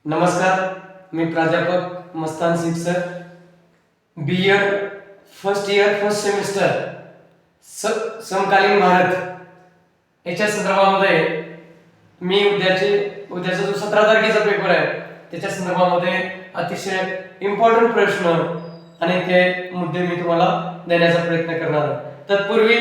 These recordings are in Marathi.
नमस्कार, मी प्राध्यापक Mastan Singh sir, B.Ed first year first semester समकालीन भारत याच्या संदर्भामध्ये मी उद्याचा जो 17 तारखेचा पेपर आहे त्याच्या संदर्भामध्ये अतिशय इम्पॉर्टंट प्रश्न आणि ते मुद्दे मी तुम्हाला देण्याचा प्रयत्न करणार आहे. तत्पूर्वी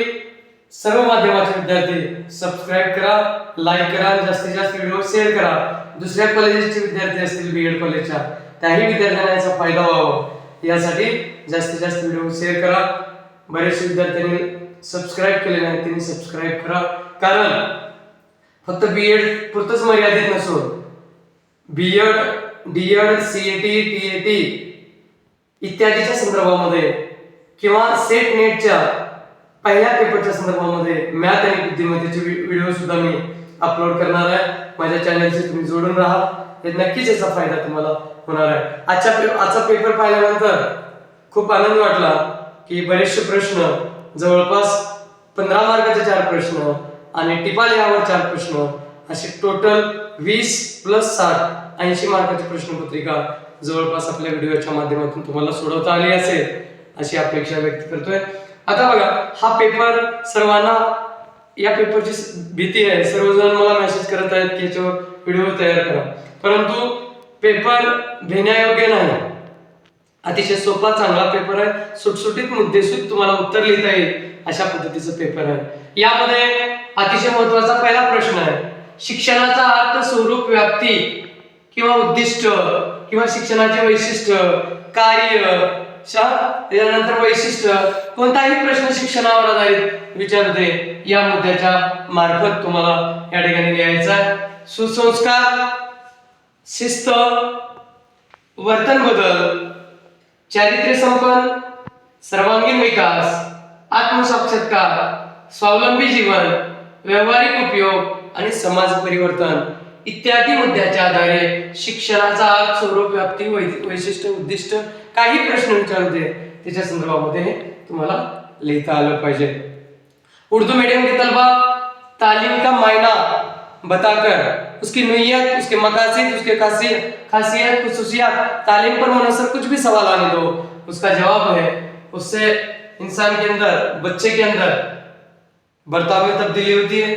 सर्व माध्यमाचे विद्यार्थी सबस्क्राईब करा, लाईक करा, जास्तीत जास्त व्हिडिओ शेअर करा. दुसऱ्या कॉलेजेसचे विद्यार्थी असतील B.Ed कॉलेजच्या त्याही विद्यार्थ्यांना याचा फायदा व्हावा यासाठी जास्तीत जास्त व्हिडिओ शेअर करा. बरेचसे विद्यार्थ्यांनी सबस्क्राईब केले नाही, त्यांनी सबस्क्राईब करा. कारण फक्त B.Ed पुरतच मर्यादित नसून B.Ed, D.Ed, CET, TET इत्यादीच्या संदर्भामध्ये किंवा सेट नेटच्या पहिल्या पेपरच्या संदर्भामध्ये मॅथ आणि बुद्धिमत्तेचे व्हिडिओ सुद्धा मी अपलोड करणार आहे. माझ्या चॅनलशी तुम्ही जोडून राहा, हे नक्कीच याचा फायदा तुम्हाला होणार आहे. आजचा पेपर पाहिल्यानंतर खूप आनंद वाटला की बरेचसे प्रश्न, जवळपास 15 मार्काचे 4 प्रश्न आणि टिपालियावर 4 प्रश्न, असे टोटल 20 + 60 80 मार्काची प्रश्नपत्रिका जवळपास आपल्या व्हिडिओच्या माध्यमातून तुम्हाला सोडवता आली असेल अशी अपेक्षा व्यक्त करतोय. आता बघा, हा पेपर सर्वांना, या पेपरची भीती आहे, सर्वजण मला मेसेज करत आहेत की याच्यावर व्हिडिओ तयार करा, परंतु पेपर घेण्यायोग्य नाही. अतिशय सोपा चांगला पेपर आहे, सुटसुटीत मुद्देसूद तुम्हाला उत्तर लिहिता येईल अशा पद्धतीचा पेपर आहे. यामध्ये अतिशय महत्वाचा पहिला प्रश्न आहे, शिक्षणाचा अर्थ, स्वरूप, व्याप्ती किंवा उद्दिष्ट किंवा शिक्षणाचे वैशिष्ट्य, कार्य, त्यानंतर वैशिष्ट्य, कोणताही प्रश्न शिक्षणावर आधारित विचारते या मुद्द्याच्या मार्फत तुम्हाला या ठिकाणी लिहायचा आहे. सुसंस्कार, शिस्त, वर्तन बदल, चारित्र्य संपन्न, सर्वांगीण विकास, आत्मसाक्षात्कार, स्वावलंबी जीवन, व्यावहारिक उपयोग आणि समाज परिवर्तन इत्यादी मुद्द्याच्या आधारे शिक्षणाचा अर्थ, स्वरूप, व्याप्ती, वैशिष्ट्य, उद्दिष्ट काही प्रश्न विचारते त्याच्या संदर्भामध्ये तुम्हाला लिहिता आलं पाहिजे. उर्दू मीडियम के तलबा तालीम का मायना बताकर उसकी नुयत, उसके मकासद, उसके खासियत, खुसूसियात, तालीम पर मुनहसर कुछ भी सवाल आने दो, उसका जवाब है, उससे इंसान के अंदर, बच्चे के अंदर बर्ताव में तब्दीली होती है,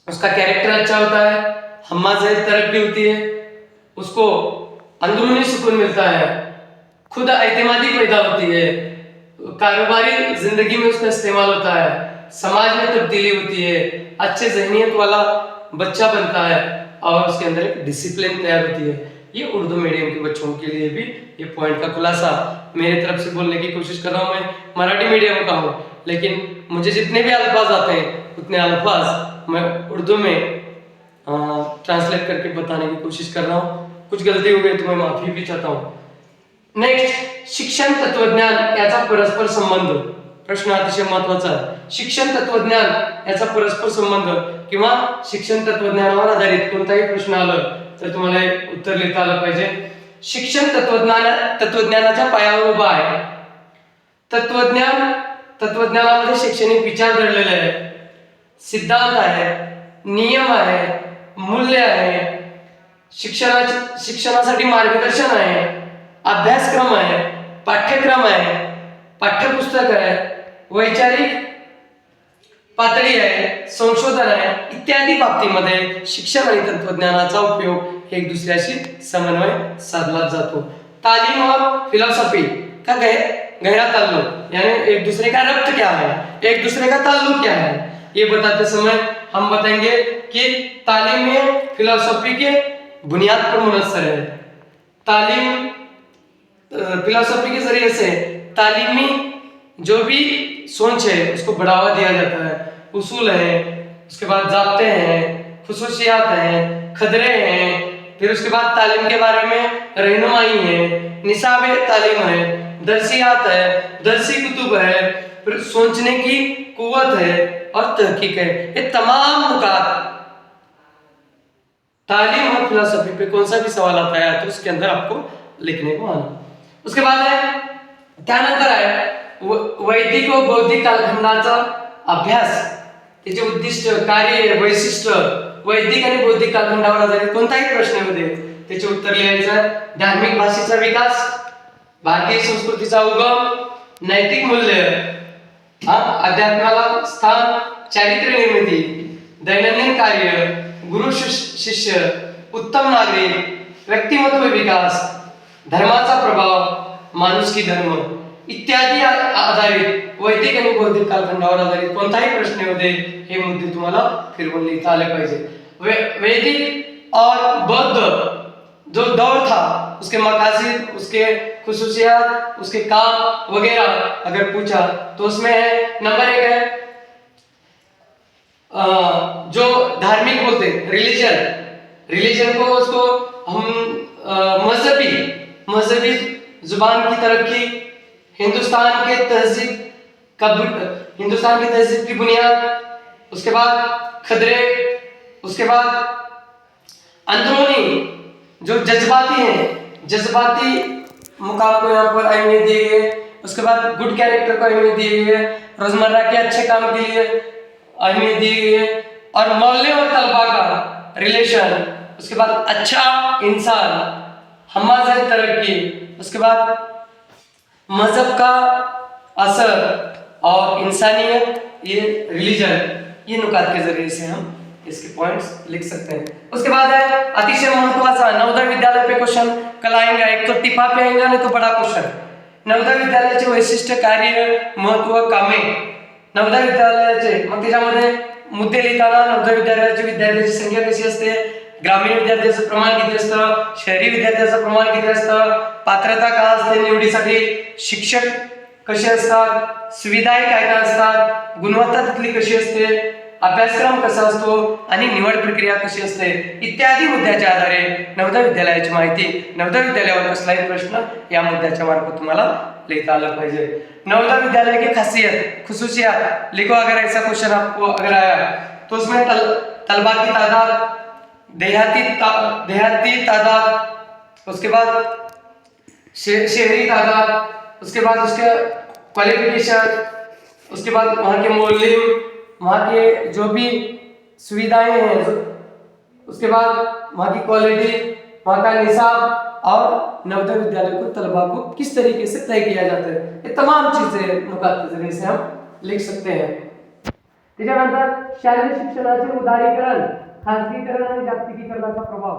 उसका कैरेक्टर अच्छा होता है, हम्मा ज़हन तरक्की होती है, उसको अंदरूनी सुकून मिलता है, खुद एतमादी पैदा होती है, कारोबारी जिंदगी में उसका इस्तेमाल होता है, समाज में तब्दीली होती है, अच्छे जहनियत वाला बच्चा बनता है और उसके अंदर एक डिसिप्लिन तैयार होती है. ये उर्दू मीडियम के बच्चों के लिए भी ये पॉइंट का खुलासा मेरी तरफ से बोलने की कोशिश कर रहा हूँ. मैं मराठी मीडियम का हूँ, लेकिन मुझे जितने भी अल्फाज आते हैं उतने अल्फाज मैं उर्दू में ट्रांसलेट करके बताने की कोशिश कर रहा हूँ. कुछ गलती हो गई तो मैं माफी भी चाहता हूँ. नेक्स्ट, शिक्षण तत्वज्ञान याचा परस्पर संबंध. प्रश्न अतिशय महत्वाचा आहे. शिक्षण तत्वज्ञान याचा परस्पर संबंध किंवा शिक्षण तत्वज्ञानावर आधारित कोणताही प्रश्न आलं तर तुम्हाला उत्तर लिहिता आलं पाहिजे. शिक्षण तत्वज्ञानाच्या पायावर उभा आहे. तत्वज्ञानामध्ये शैक्षणिक विचार दडलेले आहे, सिद्धांत आहे, नियम आहे, मूल्य आहे, शिक्षणासाठी मार्गदर्शन आहे, अभ्यासक्रम आहे, पाठ्यक्रम आहे, पाठ्यपुस्तक आहे, वैचारिक पातळी आहे, संशोधन आहे इत्यादी बाबतीमध्ये शिक्षण आणि तत्वज्ञानाचा उपयोग एक दुसऱ्याशी समन्वय साधला जातो. तालीम और फिलॉसफी का गहरा ताल्लुक, यानी एक दूसरे का रब्त क्या है, एक दूसरे का ताल्लुक क्या है, ये बताते समय हम बताएंगे कि तालीम में फिलॉसफी के बुनियाद पर मुनस्सर है. तालीम फिलॉसफी के जरिए से तालीमी जो भी सोच है उसको बढ़ावा दिया जाता है. उसूल है, उसके बाद ज़ाब्ते हैं, खुसूसियात हैं, खदरे हैं, फिर उसके बाद तालीम के बारे में रहनुमाई है, निसाब तालीम है, दरसियात है, दरसी कुतुब है, फिर सोचने की कुव्वत है और तहकीक है. ये तमाम नुकात तालीम और फिलॉसफी पे कौन सा भी सवाल आता है तो उसके अंदर आपको लिखने को आना. उसके बाद है, त्यानंतर आहे वैदिक व बौद्धिक कालखंडाचा अभ्यास, त्याचे उद्दिष्ट, कार्य, वैशिष्ट्य, वैदिक आणि बौद्धिक कालखंडावर आधारित कोणताही प्रश्न येऊ दे त्याचे उत्तर लिहायचं. धार्मिक भाषेचा विकास, भारतीय संस्कृतीचा उगम, नैतिक मूल्य, अध्यात्माला स्थान, चारित्र्य निर्मिती, दैनंदिन कार्य, गुरु शिष्य, उत्तम नागरिक, व्यक्तिमत्व विकास, धर्माचा प्रभाव, माणुसकी धर्म इत्यादी आधारित वैदिक आणि बौद्धिक कालखंडावर आधारित कोणताही प्रश्न होते हे मुद्दे तुम्हाला फिरवून लिहिता आले पाहिजे. वैदिक और बौद्ध जो दौर था उसके मकासद, उसके खुसूसियात, उसके काम वगैरह अगर पूछा तो उसमें है नंबर 1 है जो धार्मिक बोलते हैं रिलीजन को उसको हम मजहबी जुबान की तरक्की, हिंदुस्तान की तहजीब की बुनियाद, उसके बाद खदरे, उसके बाद अंदरूनी जो जज्बाती मुकाम को यहाँ पर अहमियत दी गई है, उसके बाद गुड कैरेक्टर को अहमियत दी गई है, रोजमर्रा के अच्छे काम के लिए अहमियत दी गई है, और मौलवी और तलबा का रिलेशन, उसके बाद अच्छा इंसान, हमाजत तरक्की, उसके बाद मजहब का असर और इंसानियत, ये रिलीजन, ये नुकात के जरिए से हम इसके पॉइंट्स लिख सकते हैं. उसके बाद है अतिशय महत्वाचा नवोदय विद्यालय पे क्वेश्चन कल आएगा. एक तो टिपा पे आएगा नहीं तो बड़ा क्वेश्चन. नवोदय विद्यालयाचे वैशिष्ट्य, कार्य, महत्व, कामे. नवोदय विद्यालयाचे मग त्याच्यामध्ये मुद्दे लिहिताना नवोदय विद्यार्थ्याची संख्या कशी असते, ग्रामीण विद्यार्थ्याचं प्रमाण किती असतं, शहरी विद्यार्थ्याचं प्रमाण किती असतं, पात्रता काय असते निवडीसाठी, शिक्षक कसे असतात, सुविधाही काय काय असतात, गुणवत्ता तिथली कशी असते, अभ्यासक्रम कसा असतो आणि निवड प्रक्रिया कशी असते इत्यादी मुद्द्याच्या आधारे नवोदय विद्यालयाची माहिती, नवोदय विद्यालयावर कसलाही प्रश्न या मुद्द्याच्या मार्फत तुम्हाला लिखता आना चाहिए. नवोदय विद्यालय की खासियत, खुसूसियात लिखो. अगर ऐसा क्वेश्चन आपको अगर आया तो उसमें तलबा की तादाद, देहाती तादाद, उसके बाद शहरी तादाद, उसके बाद उसके क्वालिफिकेशन, उसके बाद वहाँ के मौलिम, वहाँ के जो भी सुविधाएं हैं, उसके बाद वहाँ की क्वालिटी, वहाँ का निसाब और नवोदय विद्यालय को तलबा को किस तरीके से तय किया जाता है, ये तमाम चीजें नुकात के जरिए से हम लिख सकते हैं. त्याच्यानंतर शालेय शिक्षणाचे उदारीकरण, खाजगीकरण आणि जागतिकीकरणाचा प्रभाव.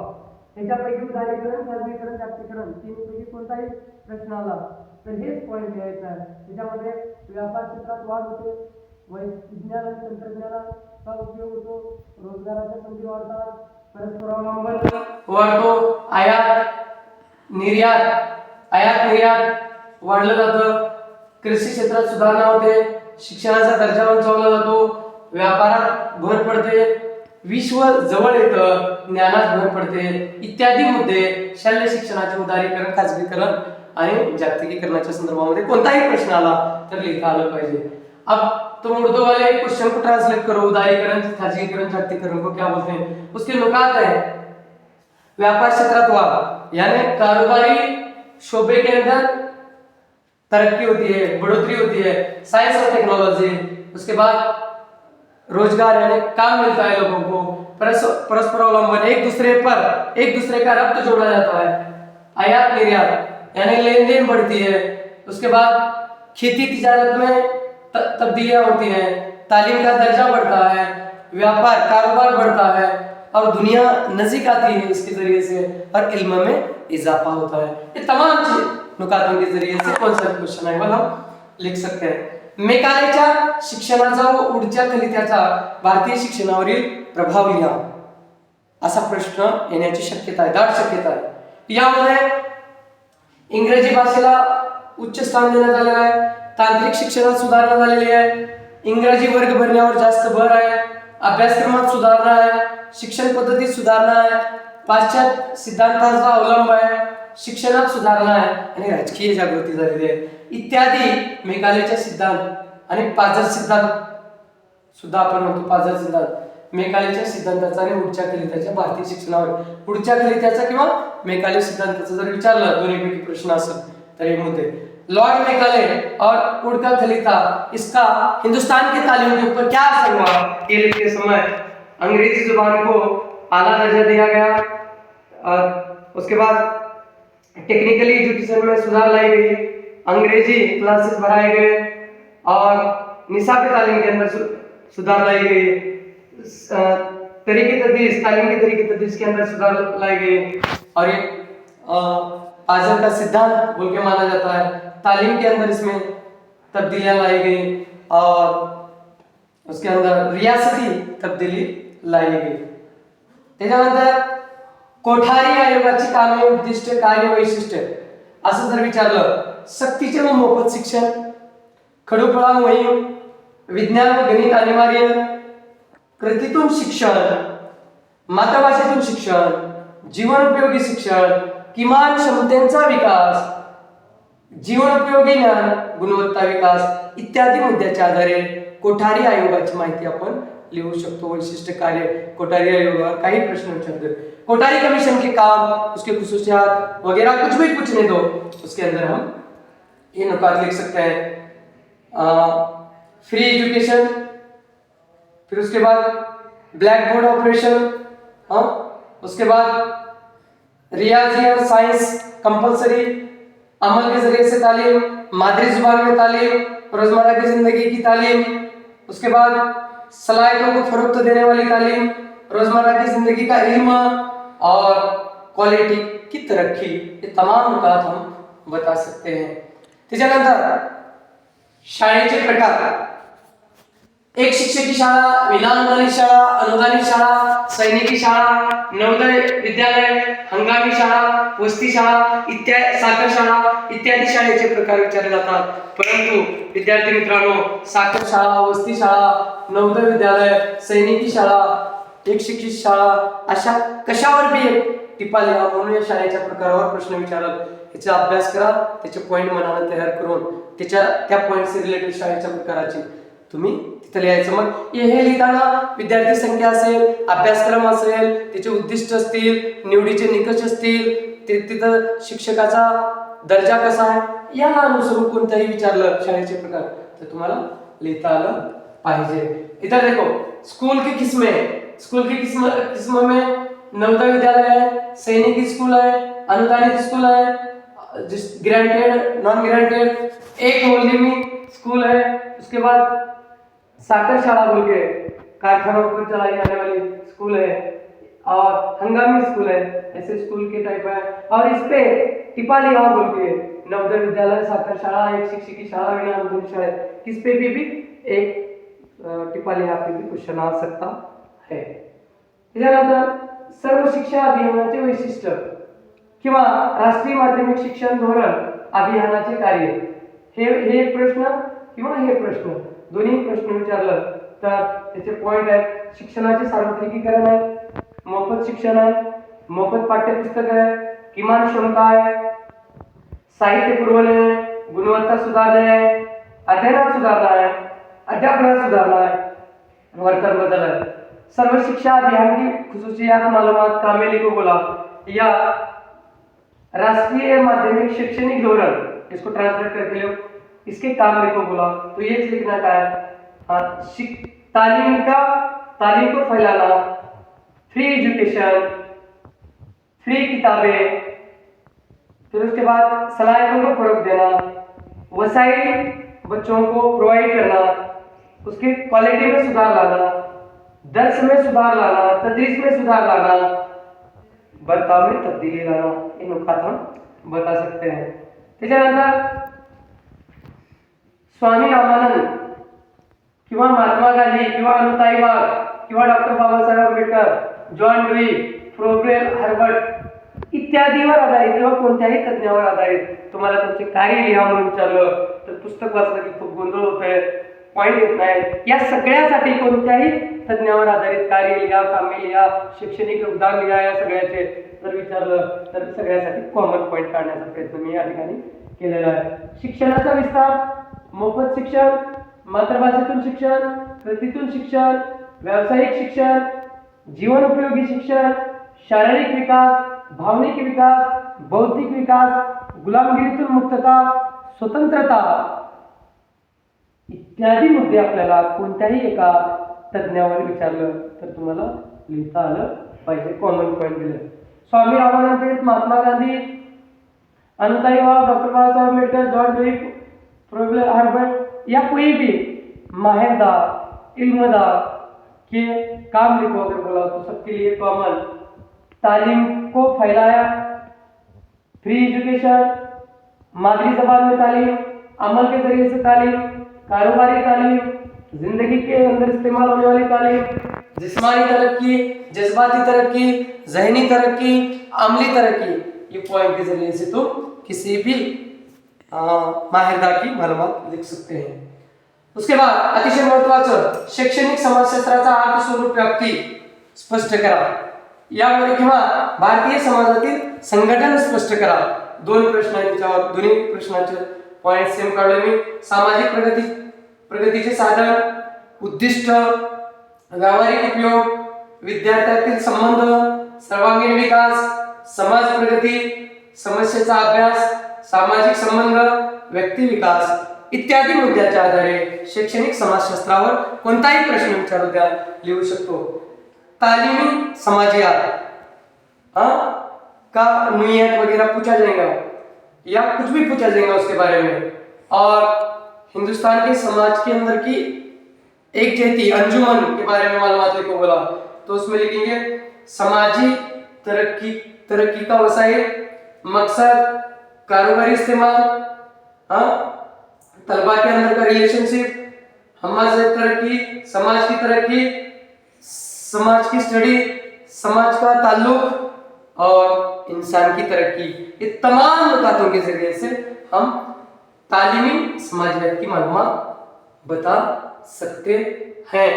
याच्यापैकी उदारीकरण, खाजगीकरण, जागतिकीकरण तीनपैकी कोणताही प्रश्न आला तर हेच पॉइंट लिहायचा आहे. त्याच्यामध्ये व्यापार क्षेत्रात वाढ होते, विज्ञान आणि तंत्रज्ञानाचा उपयोग होतो, रोजगाराच्या संधी वाढतात, परस्परावलंबन वाढतो, आयात निर्यात वाढलं जातं, कृषी क्षेत्रात सुधारणा होते, शिक्षणाचा दर्जा उंचावला जातो, व्यापारात भर पडते, विश्व जवळ येतं, ज्ञानात भर पडते इत्यादी मुद्दे शालेय शिक्षणाचे उदारीकरण, खाजगीकरण आणि जागतिकीकरणाच्या संदर्भामध्ये कोणताही प्रश्न आला तर लिहिता आलं पाहिजे. अब तुम उर्दू वाले क्वेश्चन को ट्रांसलेट करो. उदारीकरण, खाजगीकरण, जागतिकीकरण को क्या बोलते हैं, उसके नुकात है व्यापार क्षेत्रात वाढ यानी कारोबारी शोबे के अंदर तरक्की होती है, बढ़ोतरी होती है, साइंस और टेक्नोलॉजी, उसके बाद रोजगार यानी काम मिलता है लोगों को, परस्पर अवलंबन, एक दूसरे का रब्त जोड़ा जाता है, आयात निर्यात यानी लेन देन बढ़ती है, उसके बाद खेती तिजारत में तब्दीलियां होती हैं, तालीम का दर्जा बढ़ता है, व्यापार कारोबार बढ़ता है और दुनिया नजीक आती है इसके जरिए से, और इल्म में इजाफा होता है. ये तमाम चीज नुकातों के जरिए से कौन सा क्वेश्चन आहे हम लिख सकते हैं. मेकालेच्या शिक्षणाचा व उडच्या कलित्याचा भारतीय शिक्षणावरील प्रभाव लिहा असा प्रश्न येण्याची शक्यता आहे, दाट शक्यता आहे. यामध्ये इंग्रजी भाषेला उच्च स्थान देण्यात आलेलं आहे, तांत्रिक शिक्षणात सुधारणा झालेली आहे, इंग्रजी वर्ग भरण्यावर जास्त भर आहे, अभ्यासक्रमात सुधारणा आहे, शिक्षण पद्धतीत सुधारणा आहे, पाश्चात्य सिद्धांतांचा अवलंब आहे, शिक्षणात सुधारणा आहे आणि राजकीय जागृती झालेली आहे इत्यादी मेकालेचे सिद्धांत आणि पाझर सिद्धांत सुद्धा आपण म्हणतो. पाझर सिद्धांत मेकालेच्या सिद्धांताचा आणि उडच्या कलित्याच्या भारतीय शिक्षणावर, उडच्या कलित्याचा किंवा मेकाले सिद्धांताचा जर विचारलं दोन्हीपैकी प्रश्न असेल तर हे मुद्दे. लॉर्ड मेकाले और उड़ का खलीता, इसका हिंदुस्तान की तालीम के ऊपर क्या असर हुआ, ये लिखते समय अंग्रेजी जुबान को आला दर्जा दिया गया, उसके बाद टेक्निकली एजुकेशन में सुधार लाई गई, अंग्रेजी क्लासेस बढ़ाए गए और निसाबी तालीम के अंदर सुधार लाई गई, तरीके तदरीस तालीम के तरीके तदरीस के अंदर सुधार लाई गई और ये आजम का सिद्धांत बोल के माना जाता है। तालीम के अंदर इसमें तब्दीलियां लाई गई और उसके अंदर रियासती तब्दीली लाई गई। त्याच्यानंतर कोठारी आयोगाची कामे उद्दिष्ट कार्य वैशिष्ट्य असं जर विचारलं, सक्तीचे व मोफत शिक्षण, खडूफळा मोहीम, विज्ञान व गणित अनिवार्य, कृतीतून शिक्षण, मातृभाषेतून शिक्षण, जीवनोपयोगी शिक्षण, किमान क्षमतेचा विकास, जीवनोपयोगी ज्ञान, गुणवत्ता विकास इत्यादी मुद्द्याच्या आधारे कोठारी आयोगाची माहिती आपण लिहू शकतो। वैशिष्ट्य कार्य कोठारी आयोग काही प्रश्न विचारते, कोठारी कमीशन के काम, उसके खुसूसियात वगैरह कुछ भी पूछने दो उसके अंदर हम ये नुकात लिख सकते हैं। फ्री एजुकेशन, फिर उसके बाद ब्लैक बोर्ड ऑपरेशन, उसके बाद रियाजी और साइंस कंपलसरी, अमल के जरिए से तालीम, मादरी जुबान में तालीम, रोजमर्रा की जिंदगी की तालीम, उसके बाद सलाहियतों को फरोख्त देने वाली तालीम, रोजमर्रा की जिंदगी का इल्म और क्वालिटी की तरक्की, ये तमाम नुकात हम बता सकते हैं। त्याच्यानंतर शाळेचे प्रकार, एक शिक्षकी शाळा, विनाअनुदानित शाळा, अनुदानित शाळा, सैनिकी शाळा, नवोदय विद्यालय, हंगामी शाळा, वसती शाळा इत्यादी, साखर शाळा इत्यादी शाळेचे प्रकार विचारले जातात। परंतु विद्यार्थी मित्रांनो, साखर शाळा, वसती शाळा, नवोदय विद्यालय, सैनिकी शाळा, एक शिक्षित शाळा अशा कशावर बी टिपा लिहा, म्हणून या शाळेच्या प्रकारावर प्रश्न विचारल, याचा अभ्यास करा, त्याचे पॉइंट मनाला तयार करून त्या पॉइंट से रिलेटेड शाळेच्या प्रकाराची तुम्ही तिथे लिहायचं। मग हे लिहिताना विद्यार्थी संख्या असेल, अभ्यासक्रम असेल, त्याचे उद्दिष्ट असतील, निवडीचे निकष असतील, तिथं शिक्षकाचा दर्जा कसा आहे याला अनुसरून कोणताही विचारलं शाळेचे प्रकार तर तुम्हाला लिहिता आलं पाहिजे। इधर देखो, स्कूल की किस्में, स्कूल की किस्म में नवोदय विद्यालय है, सैनिक स्कूल है, अनुदानित स्कूल है, ग्रांटेड, नॉन ग्रांटेड, एक मोहल्ले स्कूल है, उसके बाद साकर शाला बोल के कारखानों पर चलाई जाने वाली स्कूल है और हंगामी स्कूल है, ऐसे स्कूल के टाइप है। और इस पे टिपा लिया बोल के नवोदय विद्यालय, साकर शाला, एक शिक्षकी शाला, विनाअनुदानित शाला, किस पे भी एक टिपा लिहा पे भी क्वेश्चन आ सकता है। त्यानंतर सर्व शिक्षा अभियानाचे वैशिष्ट्य किंवा राष्ट्रीय माध्यमिक शिक्षण धोरण अभियानाचे कार्य, हे एक प्रश्न किंवा हे प्रश्न, दोन्ही प्रश्न विचारलं तर त्याचे पॉइंट आहेत। शिक्षणाचे सार्वत्रिकीकरण आहे, मोफत शिक्षण आहे, मोफत पाठ्यपुस्तक आहे, किमान क्षमता आहे, साहित्य पुरवणे, गुणवत्ता सुधारणे आहे, अध्ययनात सुधारणा आहे, अध्यापनात सुधारणा आहे, वर्तन बदल है। सर्व शिक्षा अभियान की खुसूसियात मालूमात कामे लिखो बोला, या राष्ट्रीय माध्यमिक शैक्षणिक धोरण, इसको ट्रांसलेट करके लो, इसके काम लिखो बोला तो ये लिखना क्या है, तालीम को फैलाना, फ्री एजुकेशन, फ्री किताबें, फिर उसके बाद सलाहियतों को फरोग देना, वसाइल बच्चों को प्रोवाइड करना, उसकी क्वालिटी में सुधार लाना, दर्स में सुधार लाना, तदरीस में सुधार लाना, बर्ताव में तब्दीली लाना, इन नुकात हम बता सकते हैं। त्याच्यानंतर स्वामी रामानंद किंवा महात्मा गांधी किंवा अनुताई वाघ किंवा doctor Babasaheb Ambedkar, John Dewey, Froebel, Harvard इत्यादीवर आधारित किंवा कोणत्याही तज्ञावर आधारित तुम्हाला तुमचे कार्य लिहा म्हणून विचारलं तर पुस्तक वाचलं की खूप गोंधळ होतोय, पॉइंट येत नाही। या सगळ्यासाठी कोणत्याही तज्ञावर आधारित कार्य लिहा, कामे लिहा, शैक्षणिक योगदान लिहा, या सगळ्याचे जर विचारलं तर सगळ्यासाठी कॉमन पॉइंट काढण्याचा प्रयत्न मी या ठिकाणी केलेला आहे। शिक्षणाचा विस्तार, मोफत शिक्षण, मातृभाषेतून शिक्षण, कृतीतून शिक्षण, व्यावसायिक शिक्षण, जीवनोपयोगी शिक्षण, शारीरिक विकास, भावनिक विकास, बौद्धिक विकास, गुलामगिरीतून मुक्तता, स्वतंत्रता इत्यादी मुद्दे आपल्याला कोणत्याही एका तज्ञावर विचारलं तर तुम्हाला लिहिता आलं पाहिजे, कॉमन पॉइंट दिले। स्वामी रामानंद तीर्थ, महात्मा गांधी, अनुताई वाव, doctor Baba Saheb Ambedkar, George Louis, professor Harvard, या कोई भी माहिरदार इल्मदार के काम लिखो अगर बोला तो सबके लिए कॉमन। तालीम को फैलाया, फ्री एजुकेशन, मादरी जबान में तालीम, अमल के जरिए से तालीम, कारोबारी तालीम, जिंदगी के अंदर इस्तेमाल होने वाली तालीम, जिस्मानी तरक्की, जज्बाती तरक्की, जहनी तरक्की, अमली तरक्की, ये पॉइंट के जरिए से तुम किसी भी माहिरदार की मालूमात लिख सकते हैं। उसके बाद अतिशय महत्वाचं शैक्षणिक समाजशास्त्राचा अर्थस्वरूप व्याप्ती स्पष्ट करा, यामध्ये किंवा भारतीय समाजातील संघटन स्पष्ट करा। दोन प्रश्न आहेत त्याच्यावर, दोन्ही प्रश्नाचे पॉइंट सेम काढले मी। सामाजिक प्रगतीचे साधन, उद्दिष्ट, व्यावहारिक उपयोग, विद्यार्थ्यातील संबंध, सर्वांगीण विकास, समाज प्रगती, समस्येचा अभ्यास, सामाजिक संबंध, व्यक्ती विकास इत्यादी मुद्द्याच्या आधारे शैक्षणिक समाजशास्त्रावर कोणताही प्रश्न विचारू द्या, लिहू शकतो। तालीमी समाजियात का नुयत वगैरह पूछा जाएगा या कुछ भी पूछा जाएगा उसके बारे में। और हिंदुस्तान के समाज के अंदर की एक जहती अंजुमन के बारे में मालूमात लिखो बोला तो उसमें लिखेंगे समाजी तरक्की का वसाइल, मकसद, कारोबारी इस्तेमाल, तलबा के अंदर का रिलेशनशिप, हमारे तरक्की, समाज की तरक्की, समाज की स्टडी, समाज का ताल्लुक और इंसान की तरक्की, ये तमाम नुकातों के जरिए से हम तालीमी समाजियात की मालूमात बता सकते हैं।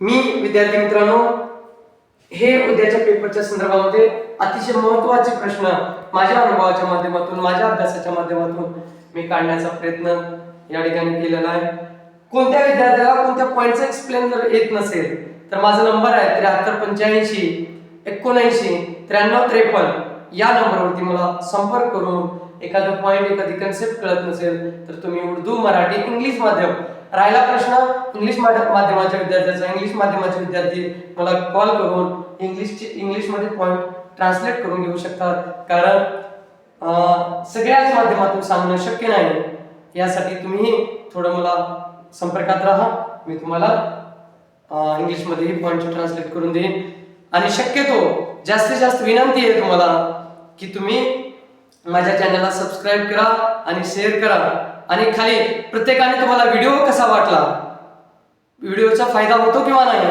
मी विद्यार्थी मित्रांनो, हे उद्याच्या पेपरच्या संदर्भामध्ये अतिशय महत्त्वाचे प्रश्न माझ्या अनुभवाच्या माध्यमातून, माझ्या अभ्यासाच्या माध्यमातून मी काढण्याचा प्रयत्न या ठिकाणी केलेला आहे। कोणत्या विद्यार्थ्याला कोणत्या पॉइंटचं एक्सप्लेन जर येत नसेल तर माझा नंबर आहे 7385 79 93 53 या नंबरवरती मला संपर्क करून एखादा पॉइंट, एखादी कन्सेप्ट कळत नसेल तर तुम्ही उर्दू, मराठी, इंग्लिश माध्यम, राहिला प्रश्न इंग्लिश माध्यमाच्या विद्यार्थ्याचा, इंग्लिश माध्यमाचे विद्यार्थी मला कॉल करून इंग्लिश मध्ये पॉइंट ट्रान्सलेट करून घेऊ शकतात, कारण सगळ्याच माध्यमातून सांगणं शक्य नाही। यासाठी तुम्ही थोडं मला संपर्कात राहा, मी तुम्हाला इंग्लिश मध्ये पॉइंट ट्रान्सलेट करून देईन। आणि शक्यतो जास्तीत जास्त विनंती आहे तुम्हाला की तुम्ही माझ्या चॅनलला सबस्क्राईब करा आणि शेअर करा, आणि खाली प्रत्येकाने तुम्हाला व्हिडिओ कसा वाटला, व्हिडिओचा फायदा होतो किंवा नाही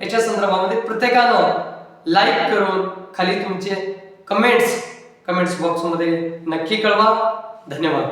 याच्या संदर्भामध्ये प्रत्येकानं लाईक करून खाली तुमचे कमेंट्स बॉक्समध्ये नक्की कळवा। धन्यवाद।